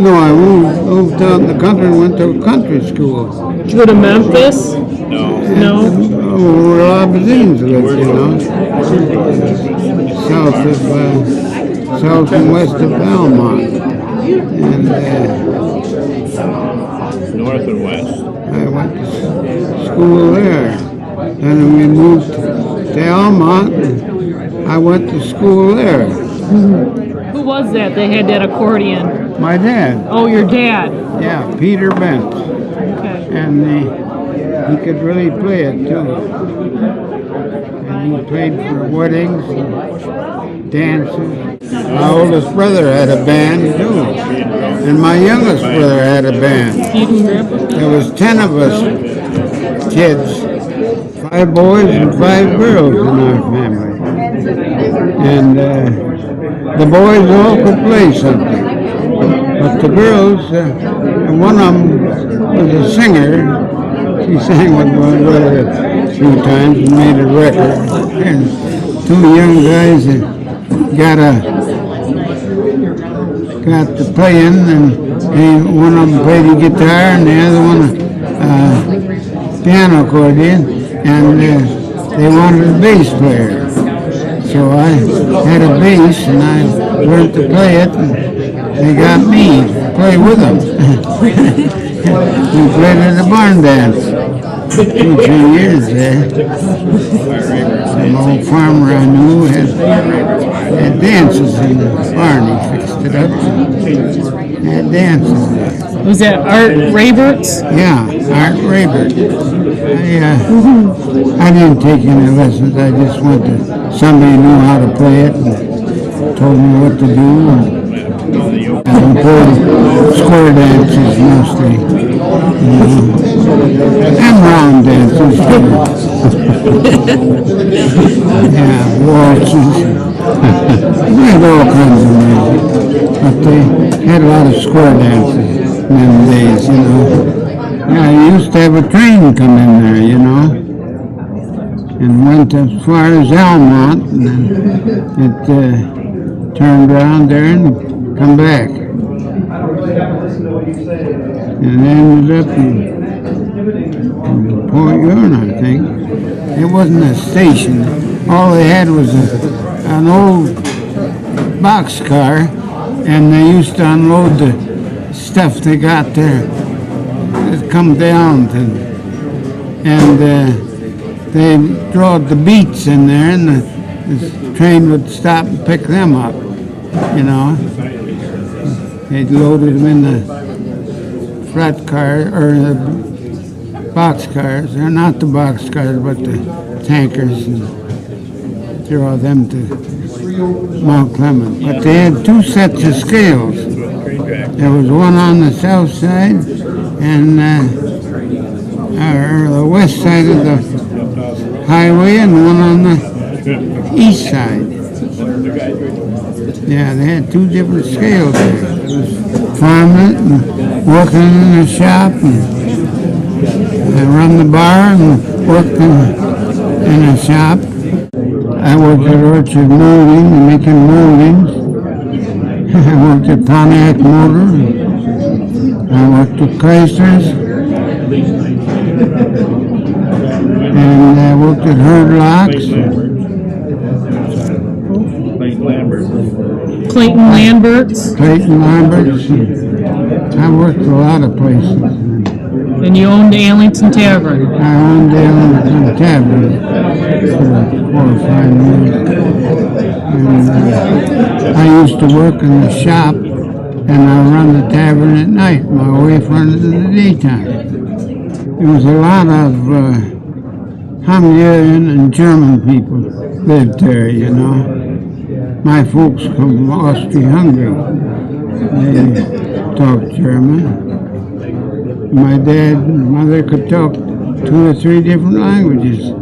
No, I moved out in the country and went to a country school. Did you go to Memphis? No. Where Labazines lived, you know. South and west of Belmont. And North and west. I went to school there. And then we moved to Almont. I went to school there. Who was that? They had that accordion. My dad. Oh, your dad. Yeah, Peter Bentz. Okay. And he could really play it too. And he played for weddings and dances. My oldest brother had a band too. And my youngest brother had a band. There was 10 of us kids. 5 boys and 5 girls in our family. And the boys all could play something. But the girls, one of them was a singer. She sang with my brother a few times and made a record. And 2 young guys got to playing, and one of them played the guitar and the other one piano accordion. And they wanted a bass player. So I had a bass and I learned to play it, and they got me to play with them. We played at the barn dance 2-3 years there. Some old farmer I knew had dances in the barn. He fixed it up and had dances there. Was that Art Raybert's? Yeah, Art Raybert. I didn't take any lessons. I just went to somebody who knew how to play it and told me what to do. And played square dances mostly. And round dances too. Yeah, waltzes. We had all kinds of music. But they had a lot of square dances in them days, you know. Yeah, I used to have a train come in there, you know, and went as far as Almont, and then it turned around there and come back. And ended up in Port Huron, I think. It wasn't a station. All they had was an old boxcar, and they used to unload the stuff they got there. Come down and they drawed the beats in there, and the train would stop and pick them up, you know. They'd loaded them in the flat car or the box cars, or not the box cars, but the tankers, and draw them to Mount Clement. But they had 2 sets of scales. There was one on the south side and the west side of the highway, and one on the east side. Yeah, they had 2 different scales there. Farming and working in the shop, and run the bar and worked in the shop. I worked at Orchard Molding, making moldings. I worked at Pontiac Motor. I worked at Chrysler's, and I worked at Herd Locks. Clayton Lambert's. Clayton Lambert's. I worked a lot of places. And you owned the Arlington Tavern. I owned the Arlington Tavern for 4 or 5 years. And I used to work in the shop, and I run the tavern at night. My wife runs it in the daytime. There was a lot of Hungarian and German people lived there, you know. My folks come from Austria-Hungary. They talked German. My dad and mother could talk 2 or 3 different languages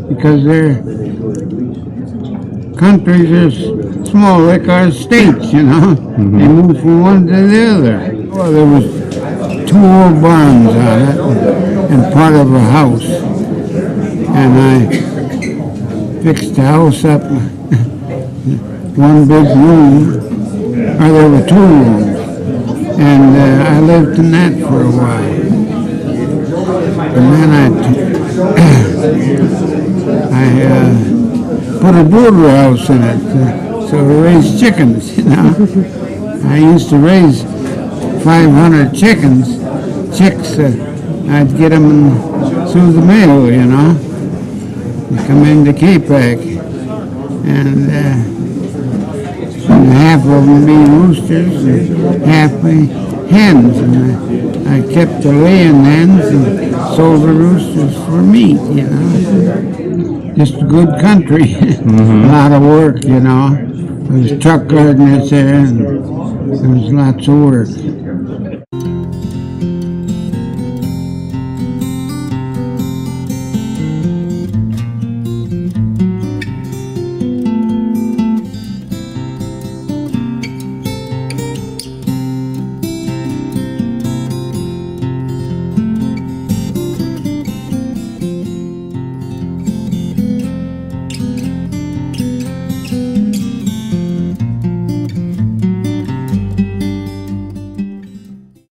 because their countries are small, like our states, you know. Mm-hmm. They moved from one to the other. Well, there was 2 old barns on it and part of a house. And I fixed the house up, one big room, or there were 2 rooms. And I lived in that for a while. And then I put a brooder house in it, so we raised chickens, you know. I used to raise 500 chickens, chicks. I'd get them through the mail, you know. They come into K-Pack, and half of them be roosters and half be hens. And I kept the laying hens and sold the roosters for meat, you know. Just a good country. A lot of work, you know. There was truck gardeners there, and there was lots of work.